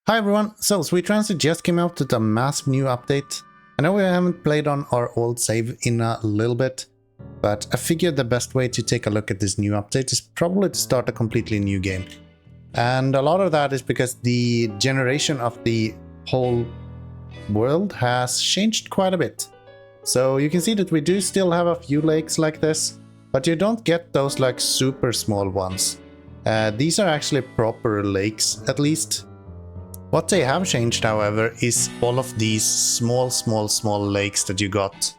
Hi everyone, so Sweet Transit just came out with a massive new update. I know we haven't played on our old save in a little bit, but I figured the best way to take a look at this new update is probably to start a completely new game. And a lot of that is because the generation of the whole world has changed quite a bit. So you can see that we do still have a few lakes like this, but you don't get those like super small ones. These are actually proper lakes, at least. What they have changed, however, is all of these small lakes that you got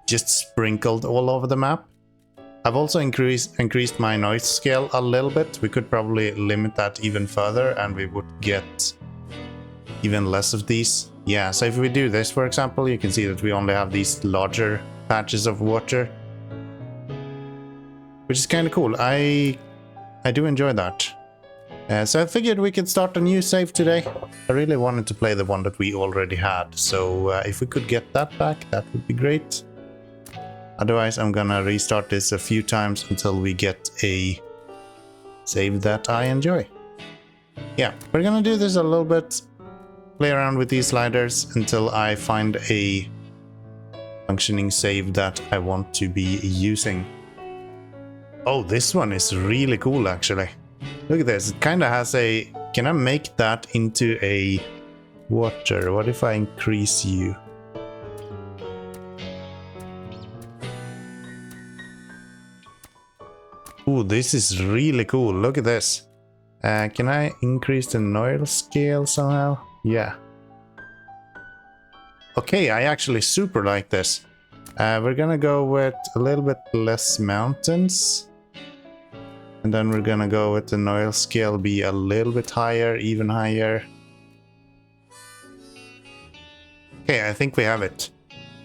just sprinkled all over the map. I've also increased my noise scale a little bit. We could probably limit that even further and we would get even less of these. Yeah, so if we do this, for example, you can see that we only have these larger patches of water, which is kind of cool. I do enjoy that. So I figured we could start a new save today. I really wanted to play the one that we already had, so if we could get that back, that would be great. Otherwise, I'm gonna restart this a few times until we get a save that I enjoy. Yeah, we're gonna do this a little bit, play around with these sliders until I find a functioning save that I want to be using. Oh, this one is really cool, actually. Look at this, it kind of has a... Can I make that into a water? What if I increase you? Ooh, this is really cool. Look at this. Can I increase the noise scale somehow? Yeah. Okay, I actually super like this. We're gonna go with a little bit less mountains. And then we're gonna go with the noise scale be a little bit higher, even higher. Okay, I think we have it.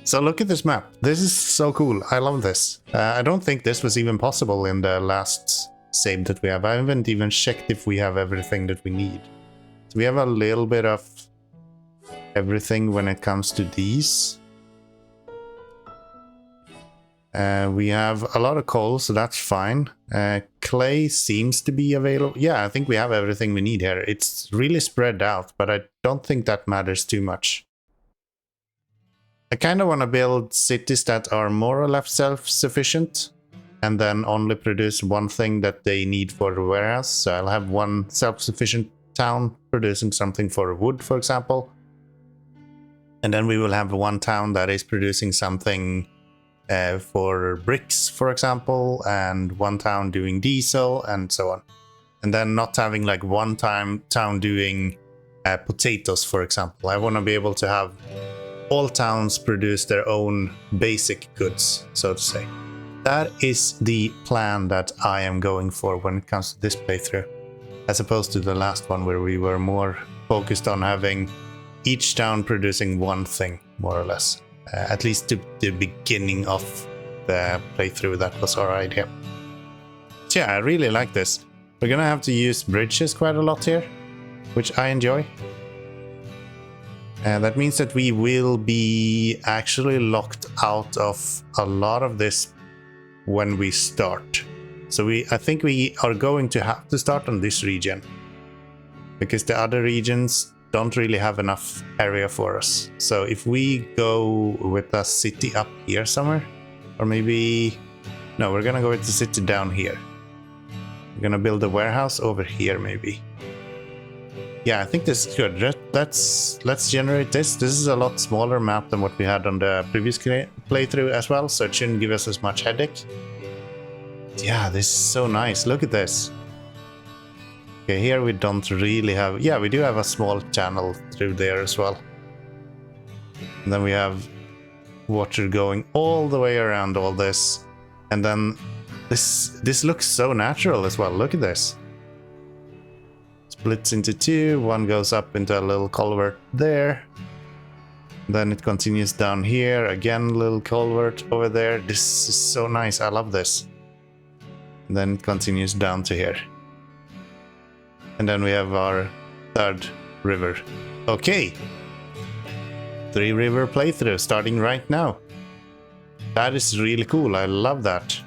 So look at this map. This is so cool. I love this. I don't think this was even possible in the last save that we have. I haven't even checked if we have everything that we need. So we have a little bit of everything when it comes to these. We have a lot of coal, so that's fine. Clay seems to be available. Yeah, I think we have everything we need here. It's really spread out, but I don't think that matters too much. I kind of want to build cities that are more or less self-sufficient and then only produce one thing that they need for the warehouse. So I'll have one self-sufficient town producing something for wood, for example. And then we will have one town that is producing something for bricks, for example, and one town doing diesel and so on. And then not having like one town doing potatoes, for example. I want to be able to have all towns produce their own basic goods, so to say. That is the plan that I am going for when it comes to this playthrough, as opposed to the last one where we were more focused on having each town producing one thing, more or less. At least to the beginning of the playthrough, that was our idea. So yeah, I really like this. We're gonna have to use bridges quite a lot here, which I enjoy. That means that we will be actually locked out of a lot of this when we start. So I think we are going to have to start on this region, because the other regions don't really have enough area for us. So if we go with a city up here somewhere, or maybe... No, we're gonna go with the city down here. We're gonna build a warehouse over here, maybe. Yeah, I think this is good. Let's generate this. This is a lot smaller map than what we had on the previous playthrough as well, so it shouldn't give us as much headache. Yeah, this is so nice. Look at this. Okay, here we don't really have... Yeah, we do have a small channel through there as well. And then we have water going all the way around all this. And then this looks so natural as well. Look at this. Splits into two. One goes up into a little culvert there. Then it continues down here. Again, little culvert over there. This is so nice. I love this. And then it continues down to here. And then we have our third river. Okay. 3-river playthrough starting right now. That is really cool. I love that.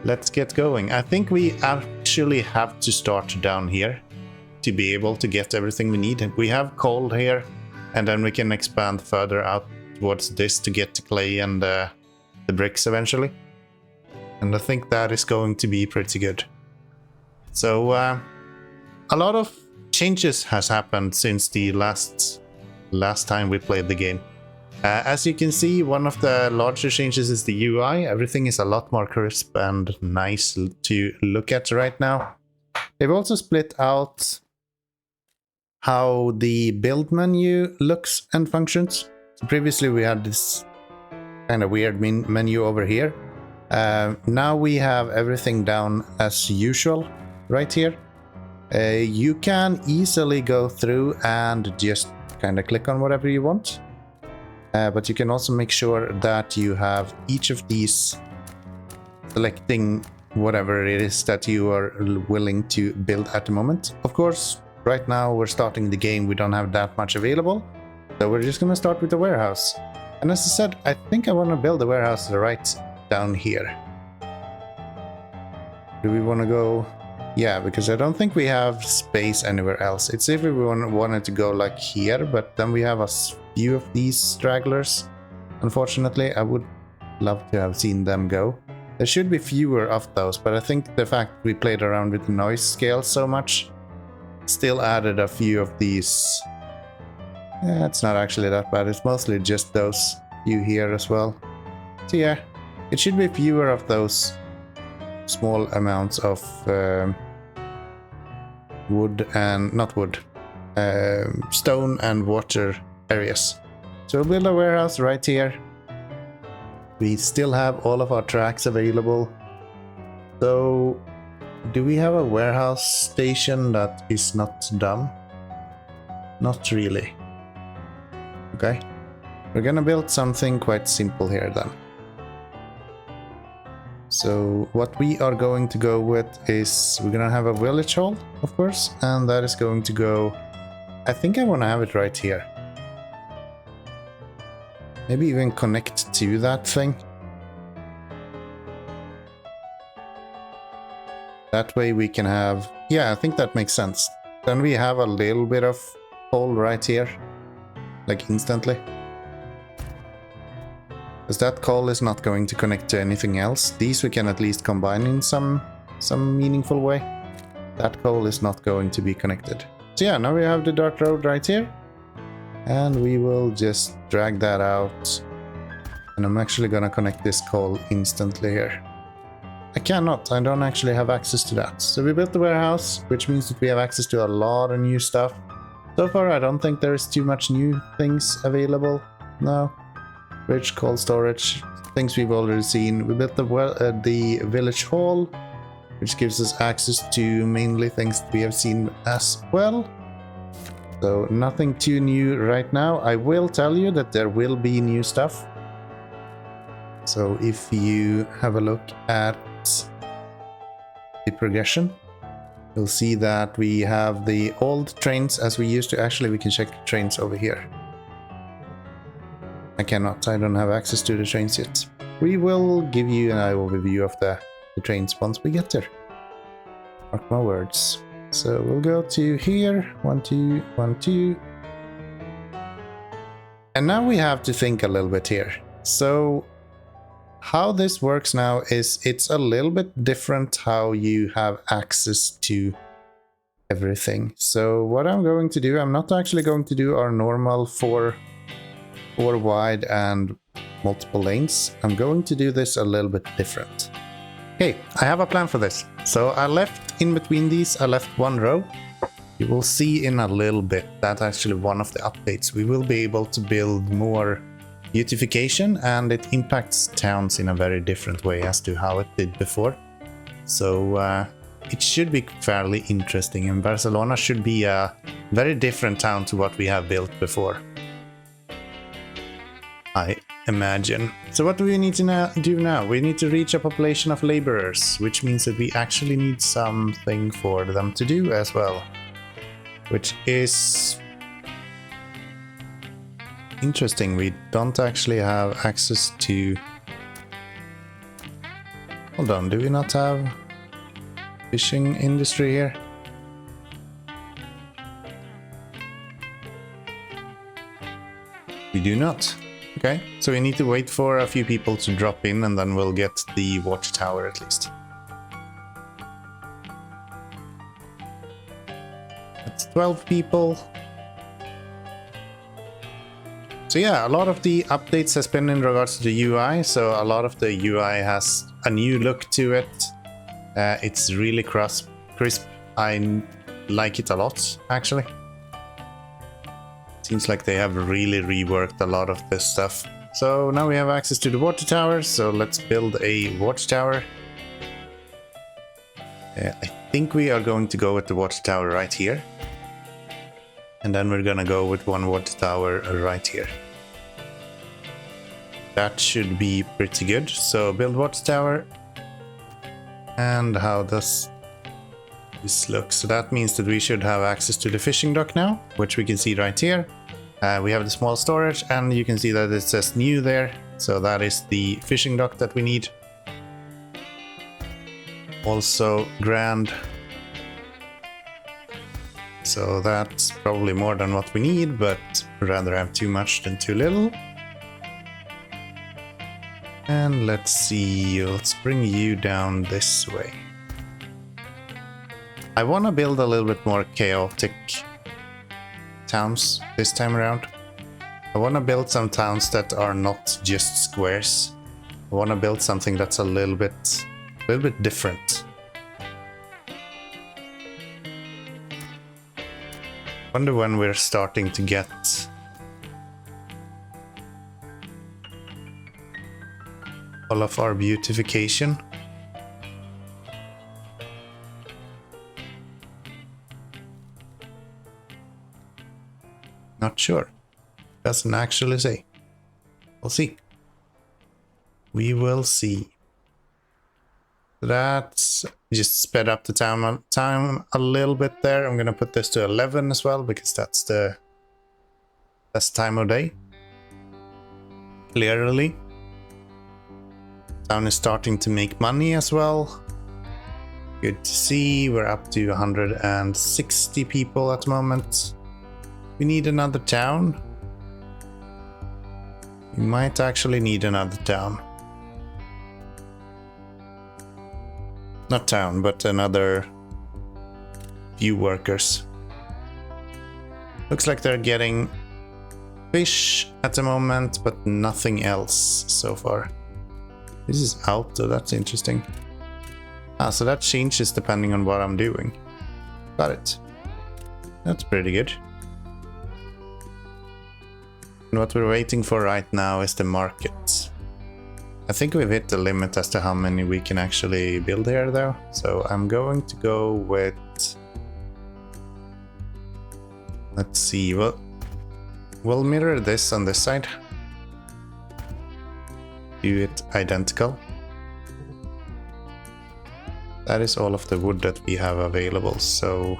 Let's get going. I think we actually have to start down here. to be able to get everything we need. We have coal here, and then we can expand further out towards this to get the clay and the bricks eventually. And I think that is going to be pretty good. So a lot of changes has happened since the last time we played the game. As you can see, one of the larger changes is the UI. Everything is a lot more crisp and nice to look at right now. They've also split out how the build menu looks and functions. So previously we had this kind of weird menu over here. Now we have everything down as usual right here. You can easily go through and just kind of click on whatever you want. But you can also make sure that you have each of these selecting whatever it is that you are willing to build at the moment. Of course, right now we're starting the game, we don't have that much available. So we're just going to start with the warehouse. And as I said, I think I want to build a warehouse right down here. Do we want to go? Yeah, because I don't think we have space anywhere else. It's if we wanted to go like here, but then we have a few of these stragglers. Unfortunately, I would love to have seen them go. There should be fewer of those, but I think the fact we played around with the noise scale so much still added a few of these. Yeah, it's not actually that bad. It's mostly just those few here as well. So yeah, it should be fewer of those small amounts of wood and not wood, stone and water areas. So we'll build a warehouse right here. We still have all of our tracks available. So do we have a warehouse station that is not done? Not really. Okay, we're gonna build something quite simple here then. So what we are going to go with is we're gonna have a village hall, of course, and that is going to go, I think I want to have it right here. Maybe even connect to that thing. That way we can have, yeah, I think that makes sense. Then we have a little bit of coal right here, like instantly. Because that coal is not going to connect to anything else. These we can at least combine in some meaningful way. That coal is not going to be connected. So yeah, now we have the dirt road right here. And we will just drag that out. And I'm actually gonna connect this coal instantly here. I cannot, I don't actually have access to that. So we built the warehouse, which means that we have access to a lot of new stuff. So far I don't think there is too much new things available now. Rich coal storage, things we've already seen. We built the village hall, which gives us access to mainly things that we have seen as well. So nothing too new right now. I will tell you that there will be new stuff. So if you have a look at the progression, you'll see that we have the old trains as we used to. Actually, we can check the trains over here. I cannot, I don't have access to the trains yet. We will give you an overview of the trains once we get there. Mark my words. So we'll go to here, 1, 2, 1, 2. And now we have to think a little bit here. So how this works now is it's a little bit different how you have access to everything. So what I'm going to do, I'm not actually going to do our normal 4 wide and multiple lanes. I'm going to do this a little bit different. Okay, I have a plan for this. So I left in between these, I left 1 row. You will see in a little bit that actually one of the updates. We will be able to build more beautification, and it impacts towns in a very different way as to how it did before. So it should be fairly interesting, and Barcelona should be a very different town to what we have built before, I imagine. So what do we need to do now? We need to reach a population of laborers, which means that we actually need something for them to do as well, which is interesting. We don't actually have access to... Hold on, do we not have fishing industry here? We do not. Okay, so we need to wait for a few people to drop in and then we'll get the watchtower at least. That's 12 people. So yeah, a lot of the updates has been in regards to the UI. So a lot of the UI has a new look to it. It's really crisp. I like it a lot, actually. Seems like they have really reworked a lot of this stuff. So now we have access to the water tower. So let's build a watchtower. I think we are going to go with the water tower right here. And then we're gonna go with one water tower right here. That should be pretty good. So build water tower. And how does this look? So that means that we should have access to the fishing dock now, which we can see right here. We have the small storage and you can see that it says new there. So that is the fishing dock that we need. Also grand. So that's probably more than what we need, but rather have too much than too little. And let's see, let's bring you down this way. I want to build a little bit more chaotic towns this time around. I want to build some towns that are not just squares. I want to build something that's a little bit different. Wonder when we're starting to get all of our beautification. Not sure. Doesn't actually say. We'll see. We will see. That's just sped up the time a little bit there. I'm gonna put this to 11 as well because that's the best time of day. Clearly. Town is starting to make money as well. Good to see. We're up to 160 people at the moment. We need another town. We might actually need another town. Not town, but another few workers. Looks like they're getting fish at the moment, but nothing else so far. This is out, so that's interesting. Ah, so that changes depending on what I'm doing. Got it. That's pretty good. And what we're waiting for right now is the market. I think we've hit the limit as to how many we can actually build here though. So I'm going to go with... Let's see, we'll mirror this on this side. Do it identical. That is all of the wood that we have available. So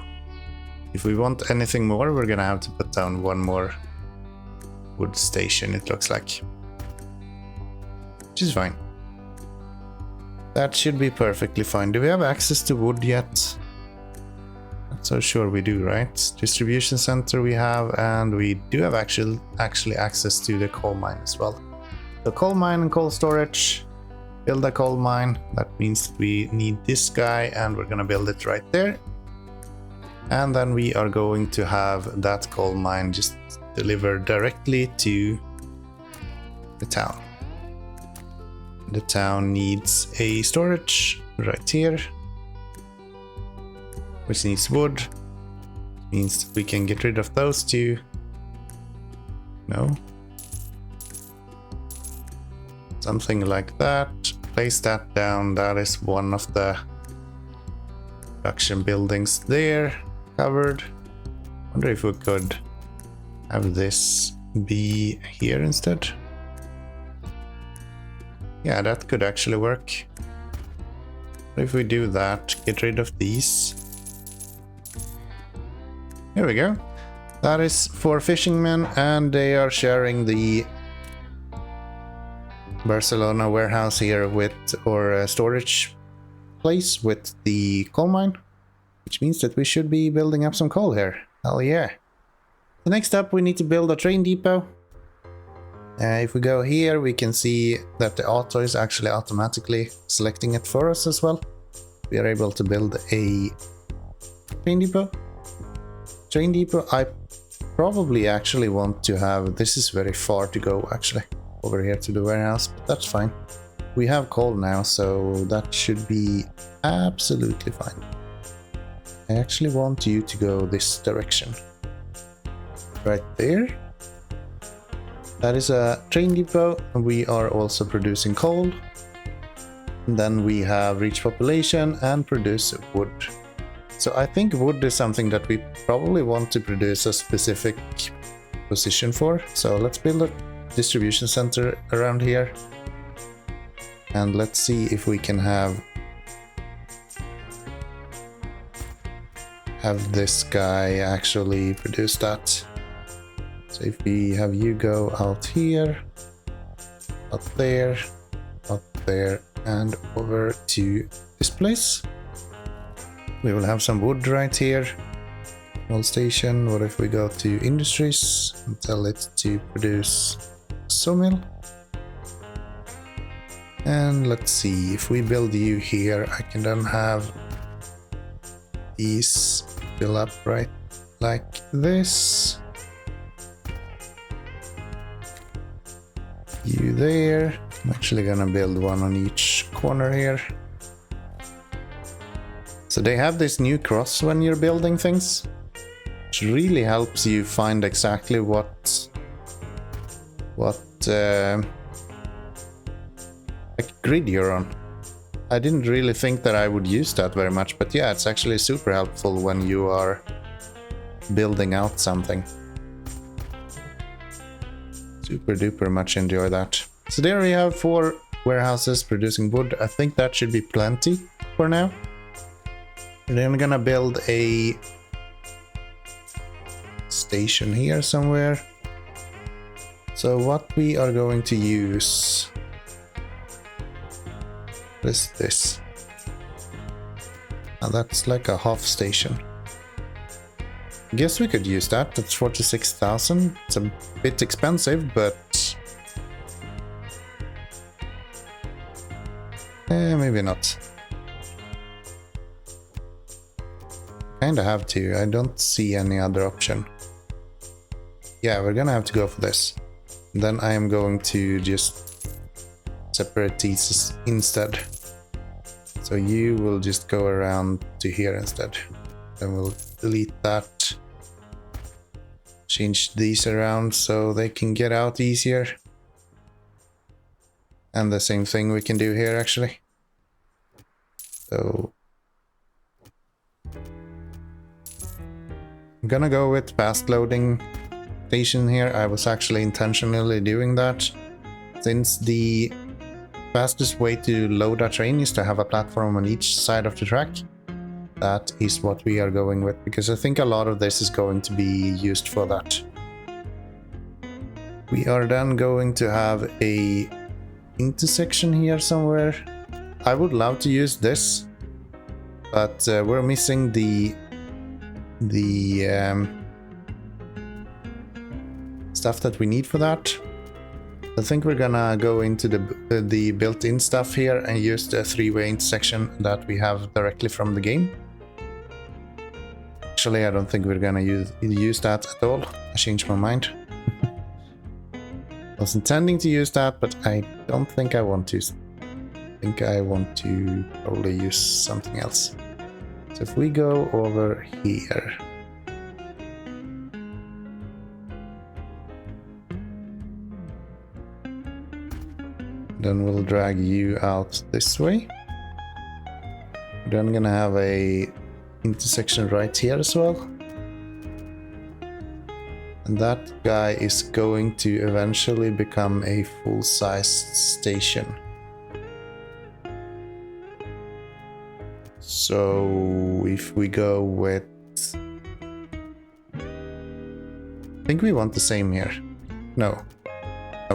if we want anything more, we're gonna have to put down one more wood station, it looks like. Which is fine. That should be perfectly fine. Do we have access to wood yet? Not so sure we do, right? Distribution center we have, and we do have actually access to the coal mine as well. The coal mine and coal storage. Build a coal mine. That means we need this guy, and we're gonna build it right there. And then we are going to have that coal mine just delivered directly to the town. The town needs a storage right here, which needs wood. Means we can get rid of those two. No. Something like that. Place that down. That is one of the production buildings there covered. Wonder if we could have this be here instead. Yeah, that could actually work. If we do that, get rid of these. Here we go. That is for fishermen, and they are sharing the Barcelona warehouse here with, or storage place with the coal mine, which means that we should be building up some coal here. Hell yeah. So next up, we need to build a train depot. If we go here, we can see that the auto is actually automatically selecting it for us as well. We are able to build a train depot. Train depot, I probably actually want to have, this is very far to go actually, over here to the warehouse, but that's fine. We have coal now, so that should be absolutely fine. I actually want you to go this direction. Right there. That is a train depot. We are also producing coal. And then we have reach population and produce wood. So I think wood is something that we probably want to produce a specific position for. So let's build a distribution center around here. And let's see if we can have this guy actually produce that. So if we have you go out here, out there, and over to this place. We will have some wood right here. Oil station. What if we go to industries and tell it to produce sawmill? And let's see, if we build you here, I can then have these fill up right like this. You there. I'm actually gonna build one on each corner here. So they have this new cross when you're building things, which really helps you find exactly what like grid you're on. I didn't really think that I would use that very much, but yeah, it's actually super helpful when you are building out something. Super duper much enjoy that. So there we have 4 warehouses producing wood. I think that should be plenty for now. And then I'm gonna build a station here somewhere. So what we are going to use, what is this? Now that's like a half station. I guess we could use that. That's 46,000. It's a bit expensive, but maybe not. Kinda have to. I don't see any other option. Yeah, we're gonna have to go for this. Then I am going to just separate these instead. So you will just go around to here instead. Then we'll delete that. Change these around so they can get out easier. And the same thing we can do here actually. So I'm gonna go with fast loading station here. I was actually intentionally doing that, since the fastest way to load a train is to have a platform on each side of the track. That is what we are going with, because I think a lot of this is going to be used for that. We are then going to have a intersection here somewhere. I would love to use this, but we're missing the stuff that we need for that. I think we're gonna go into the built-in stuff here and use the 3-way intersection that we have directly from the game. Actually, I don't think we're gonna use that at all. I changed my mind. I was intending to use that, but I don't think I want to. I think I want to probably use something else. So if we go over here, then we'll drag you out this way. Then I'm gonna have a intersection right here as well. And that guy is going to eventually become a full-sized station. So if we go with, I think we want the same here. No,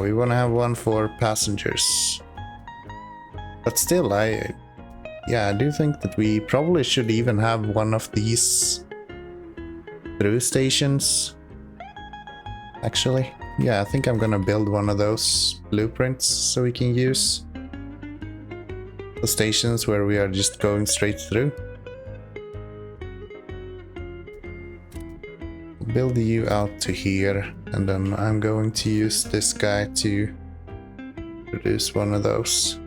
we want to have one for passengers. But still, I do think that we probably should even have one of these through stations. Actually, Yeah, I think I'm gonna build one of those blueprints so we can use the stations where we are just going straight through. Build you out to here, and then I'm going to use this guy to produce one of those.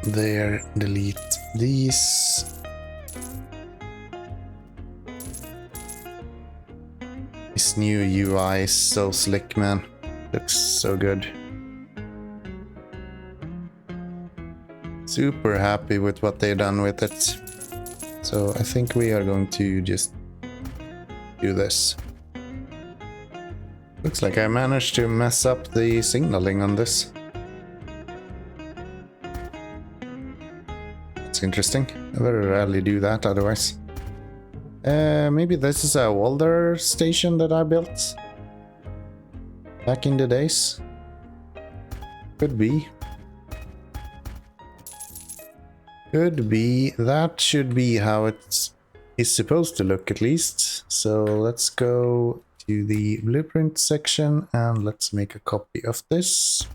There, delete these. This new UI is so slick, man. Looks so good. Super happy with what they've done with it. So I think we are going to just do this. Looks like I managed to mess up the signaling on this. That's interesting. I very rarely do that otherwise. Maybe this is a older station that I built back in the days. Could be. Could be. That should be how it is supposed to look at least. So let's go to the blueprint section and let's make a copy of this.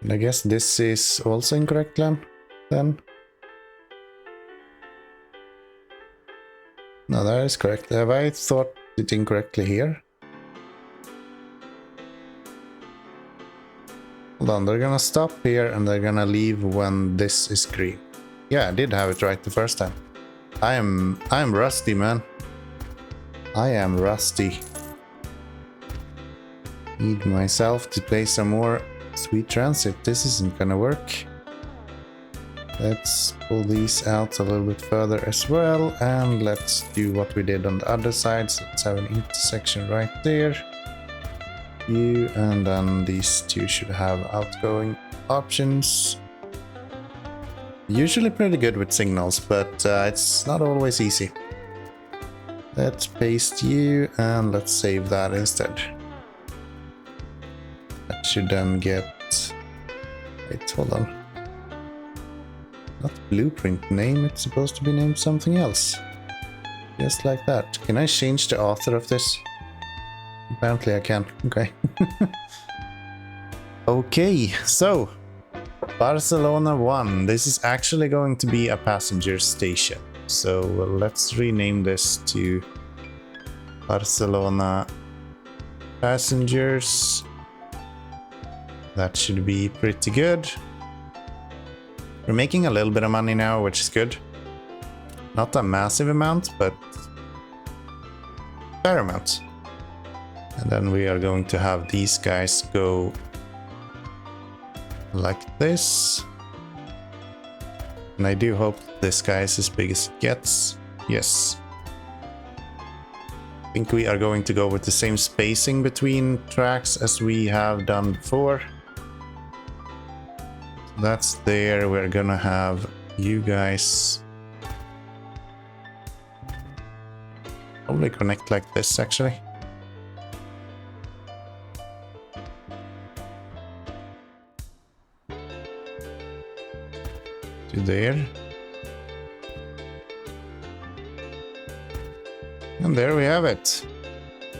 And I guess this is also incorrect then. No, that is correct. Have I thought it incorrectly here? Hold on, they're gonna stop here and they're gonna leave when this is green. Yeah, I did have it right the first time. I am rusty, man. I am rusty. Need myself to play some more Sweet Transit. This isn't gonna work. Let's pull these out a little bit further as well, and let's do what we did on the other side. So let's have an intersection right there. You, and then these two should have outgoing options. Usually pretty good with signals, but it's not always easy. Let's paste you and let's save that instead. That should then get... Wait, hold on. Not blueprint name, it's supposed to be named something else. Just like that. Can I change the author of this? Apparently I can. Okay. Okay, so Barcelona 1. This is actually going to be a passenger station. So let's rename this to Barcelona Passengers. That should be pretty good. We're making a little bit of money now, which is good. Not a massive amount, but fair amount. And then we are going to have these guys go like this. And I do hope this guy is as big as it gets. Yes. I think we are going to go with the same spacing between tracks as we have done before. That's there. We're gonna have you guys probably connect like this actually. To there. And there we have it.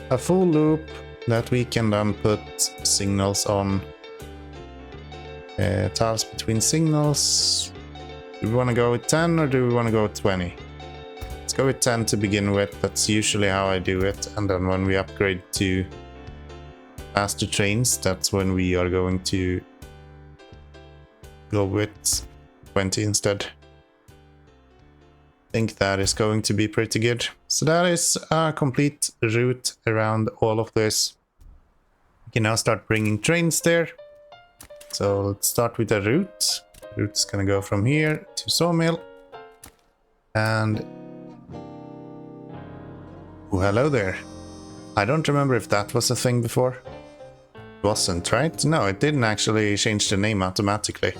A full loop that we can then put signals on. Tiles between signals. Do we want to go with 10 or do we want to go with 20? Let's go with 10 to begin with. That's usually how I do it. And then when we upgrade to faster trains, that's when we are going to go with 20 instead. I think that is going to be pretty good. So that is a complete route around all of this. We can now start bringing trains there. So let's start with the route. Route's gonna go from here to Sawmill. And... oh, hello there. I don't remember if that was a thing before. It wasn't, right? No, it didn't actually change the name automatically.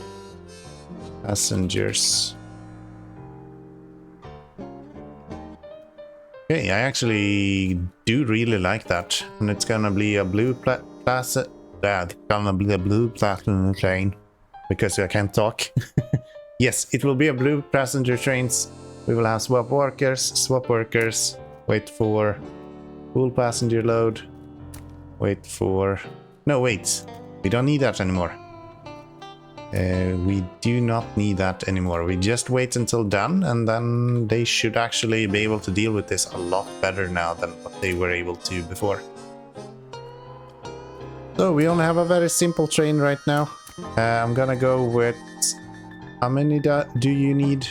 Passengers. Okay, I actually do really like that. And it's gonna be a blue plaza. That's gonna be a blue platinum train. Because I can't talk. Yes, it will be a blue passenger trains. We will have swap workers, wait for full passenger load, wait for... No, wait, we don't need that anymore. We do not need that anymore. We just wait until done, and then they should actually be able to deal with this a lot better now than what they were able to before. So we only have a very simple train right now. I'm gonna go with... How many do you need?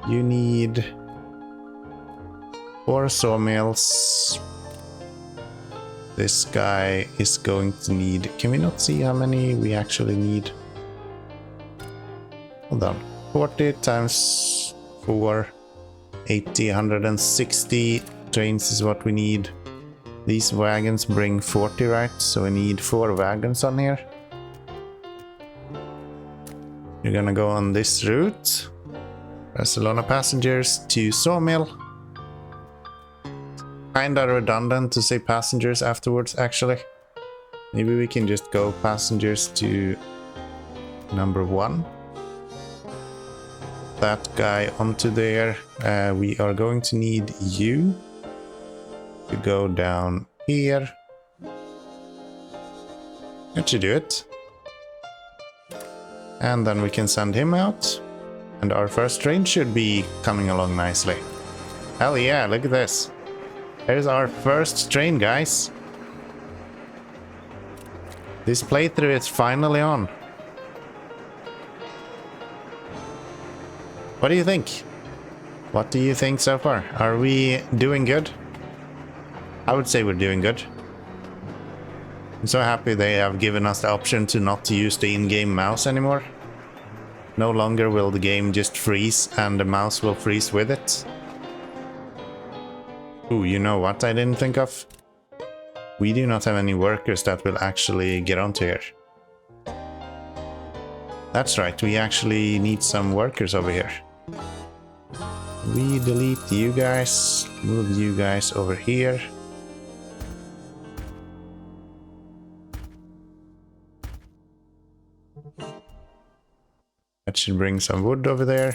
You need 4 sawmills. This guy is going to need... Can we not see how many we actually need? Hold on. 40 times 4, 80, 160 trains is what we need. These wagons bring 40, right? So we need 4 wagons on here. You're gonna go on this route. Barcelona passengers to sawmill. Kinda redundant to say passengers afterwards, actually. Maybe we can just go passengers to number 1. That guy onto there. We are going to need you to go down here. That should do it. And then we can send him out. And our first train should be coming along nicely. Hell yeah, look at this. There's our first train, guys. This playthrough is finally on. What do you think? What do you think so far? Are we doing good? I would say we're doing good. I'm so happy they have given us the option to not use the in-game mouse anymore. No longer will the game just freeze and the mouse will freeze with it. Ooh, you know what I didn't think of? We do not have any workers that will actually get onto here. That's right, we actually need some workers over here. We delete you guys, move you guys over here. That should bring some wood over there.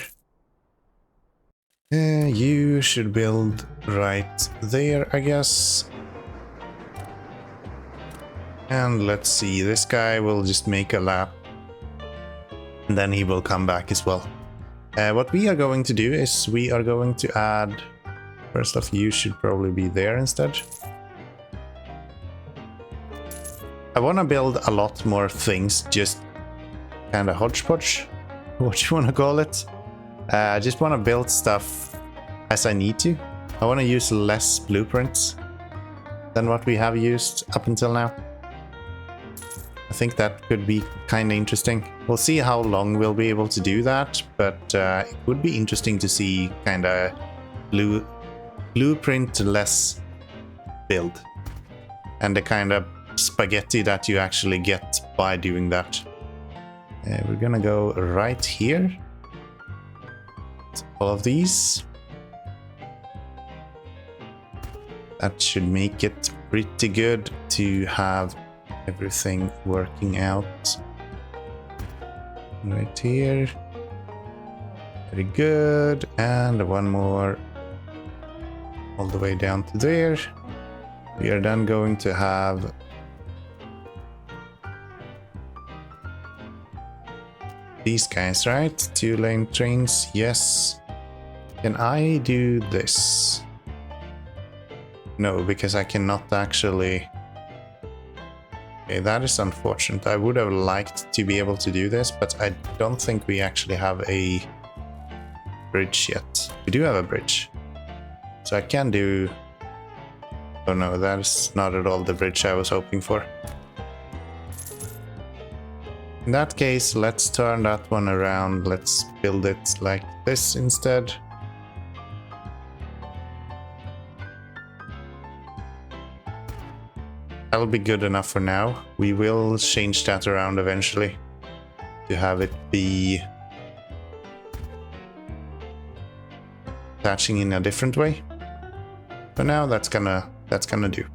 You should build right there, I guess. And let's see, this guy will just make a lap. And then he will come back as well. What we are going to do is we are going to add... First off, you should probably be there instead. I want to build a lot more things, just kind of hodgepodge, what you want to call it. I just want to build stuff as I need to. I want to use less blueprints than what we have used up until now. I think that could be kind of interesting. We'll see how long we'll be able to do that, but it would be interesting to see kind of blueprint-less build. And the kind of spaghetti that you actually get by doing that. We're gonna go right here. All of these. That should make it pretty good to have everything working out. Right here. Very good. And one more all the way down to there. We are then going to have these guys, right? 2-lane trains, yes. Can I do this? No, because I cannot actually... Okay, that is unfortunate. I would have liked to be able to do this, but I don't think we actually have a bridge yet. We do have a bridge. So I can do... Oh no, that is not at all the bridge I was hoping for. In that case, let's turn that one around. Let's build it like this instead. That'll be good enough for now. We will change that around eventually to have it be attaching in a different way. For now, that's gonna do.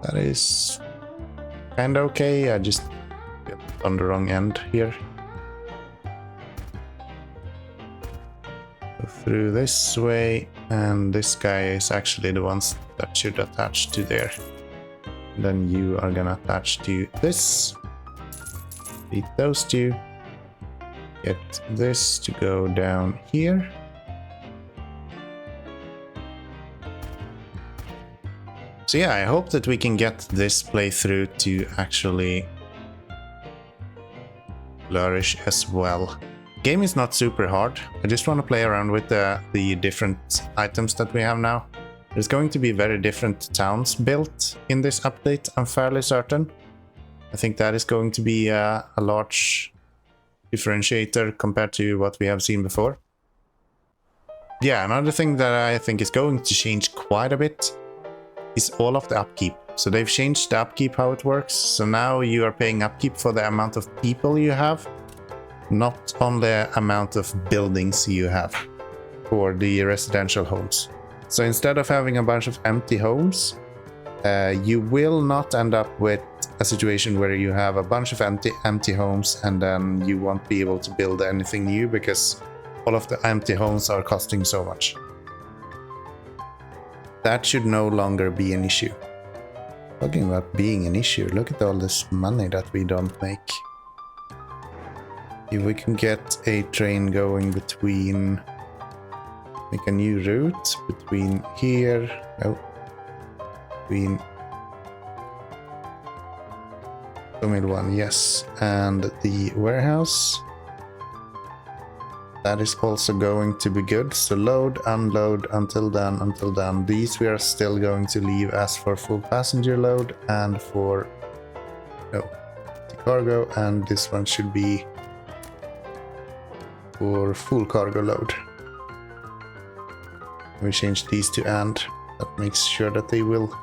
That is kinda okay. I just got on the wrong end here. Go through this way, and this guy is actually the ones that should attach to there. Then you are gonna attach to this. Beat those two. Get this to go down here. So yeah, I hope that we can get this playthrough to actually flourish as well. Game is not super hard. I just want to play around with the different items that we have now. There's going to be very different towns built in this update, I'm fairly certain. I think that is going to be a large differentiator compared to what we have seen before. Yeah, another thing that I think is going to change quite a bit is all of the upkeep. So they've changed the upkeep, how it works. So now you are paying upkeep for the amount of people you have, not on the amount of buildings you have for the residential homes. So instead of having a bunch of empty homes, you will not end up with a situation where you have a bunch of empty homes and then you won't be able to build anything new because all of the empty homes are costing so much. That should no longer be an issue. Talking about being an issue, look at all this money that we don't make. If we can get a train going between... Make a new route between here... Oh. Between... Middle one, yes. And the warehouse. That is also going to be good. So load, unload, until then. These we are still going to leave as for full passenger load and for the cargo, and this one should be for full cargo load. We change these to and. That makes sure that they will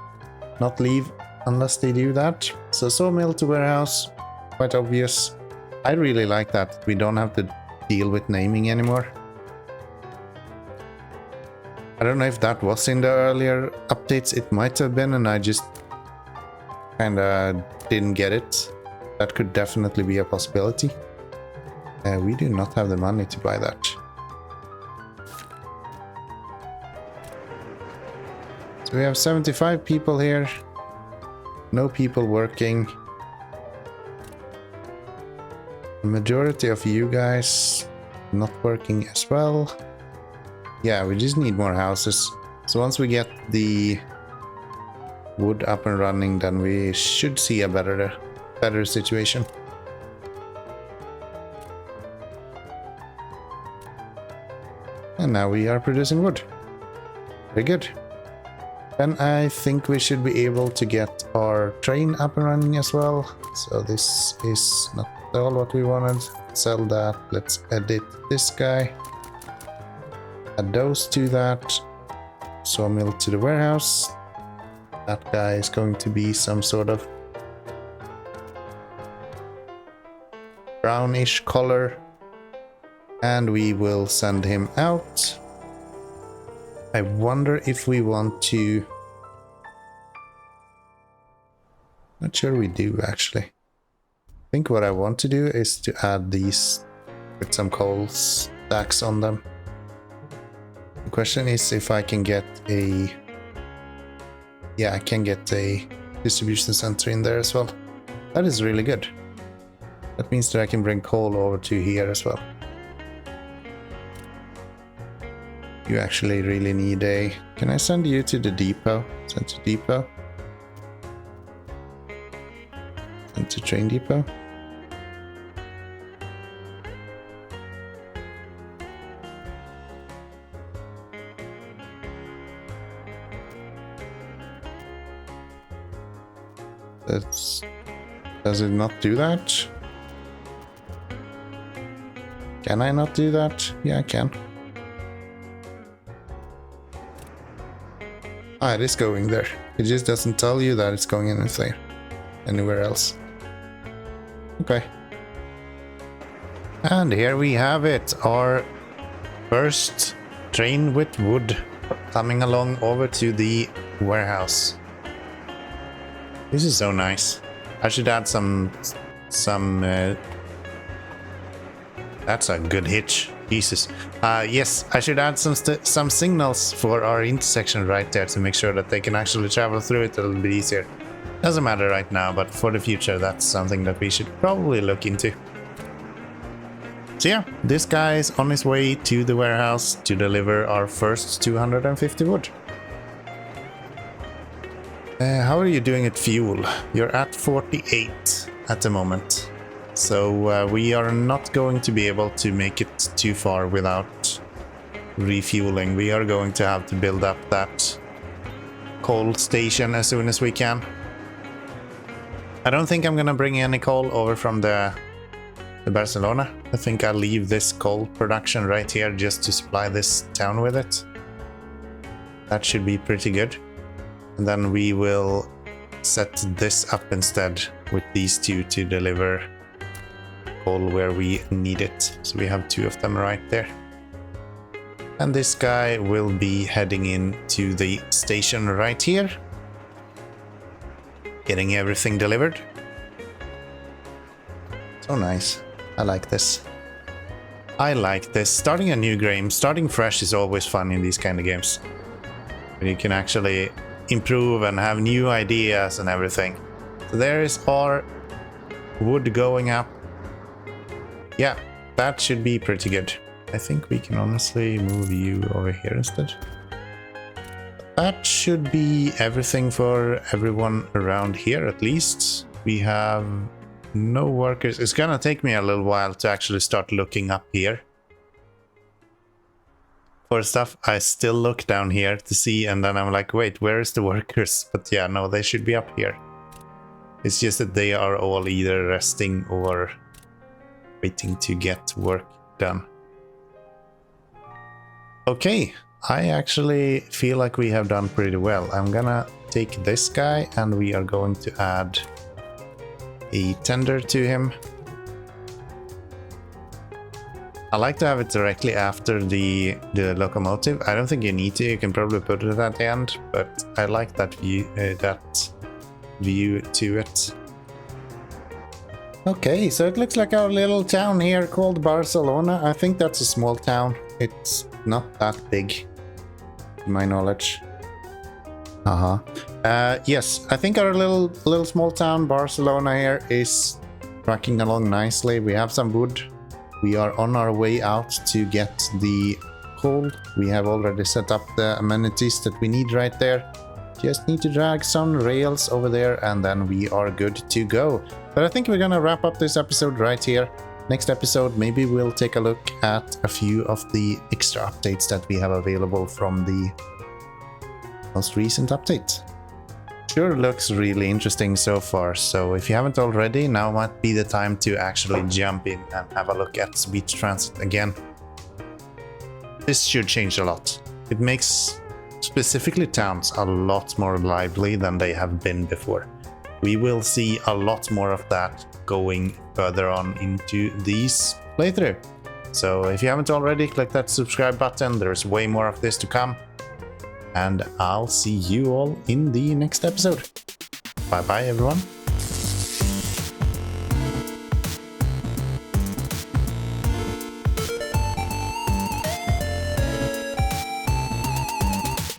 not leave unless they do that. So sawmill to warehouse, quite obvious. I really like that. We don't have to deal with naming anymore. I don't know if that was in the earlier updates. It might have been and I just kinda didn't get it. That could definitely be a possibility. We do not have the money to buy that. So we have 75 people here. No people working. The majority of you guys not working as well. Yeah, we just need more houses. So once we get the wood up and running, then we should see a better situation. And now we are producing wood. Very good. Then I think we should be able to get our train up and running as well. So this is not all what we wanted. Sell that. Let's edit this guy. Add those to that. Sawmill to the warehouse. That guy is going to be some sort of brownish color. And we will send him out. I wonder if we want to... Not sure we do actually. I think what I want to do is to add these with some coal stacks on them. The question is if I can get a... Yeah, I can get a distribution center in there as well. That is really good. That means that I can bring coal over to here as well. You actually really need a... Can I send you to the depot? Send to depot. Send to train depot. Does it not do that? Can I not do that? Yeah, I can. Ah, it is going there. It just doesn't tell you that it's going anywhere else. Okay. And here we have it. Our first train with wood coming along over to the warehouse. This is so nice. I should add some that's a good hitch. Jesus. Yes, I should add some signals for our intersection right there to make sure that they can actually travel through it a little bit easier. Doesn't matter right now, but for the future, that's something that we should probably look into. So yeah, this guy is on his way to the warehouse to deliver our first 250 wood. How are you doing at fuel? You're at 48 at the moment. So we are not going to be able to make it too far without refueling. We are going to have to build up that coal station as soon as we can. I don't think I'm gonna bring any coal over from the Barcelona. I think I'll leave this coal production right here just to supply this town with it. That should be pretty good. And then we will set this up instead with these two to deliver coal where we need it. So we have two of them right there. And this guy will be heading in to the station right here. Getting everything delivered. So nice. I like this. I like this. Starting a new game, starting fresh is always fun in these kind of games. When you can actually improve and have new ideas and everything. So there is our wood going up. Yeah, that should be pretty good. I think we can honestly move you over here instead. That should be everything for everyone around here at least. We have no workers. It's gonna take me a little while to actually start looking up here for stuff. I still look down here to see, and then I'm like, wait, where is the workers? But yeah, no, they should be up here. It's just that they are all either resting or waiting to get work done. Okay, I actually feel like we have done pretty well. I'm gonna take this guy and we are going to add a tender to him. I like to have it directly after the locomotive. I don't think you need to. You can probably put it at the end, but I like that view to it. Okay, so it looks like our little town here called Barcelona. I think that's a small town. It's not that big, to my knowledge. Yes, I think our little small town Barcelona here is tracking along nicely. We have some wood. We are on our way out to get the coal. We have already set up the amenities that we need right there. Just need to drag some rails over there and then we are good to go. But I think we're gonna wrap up this episode right here. Next episode, maybe we'll take a look at a few of the extra updates that we have available from the most recent update. Sure looks really interesting so far, so if you haven't already, now might be the time to actually jump in and have a look at Sweet Transit again. This should change a lot. It makes specifically towns a lot more lively than they have been before. We will see a lot more of that going further on into these playthrough. So if you haven't already, click that subscribe button. There's way more of this to come. And I'll see you all in the next episode. Bye bye everyone.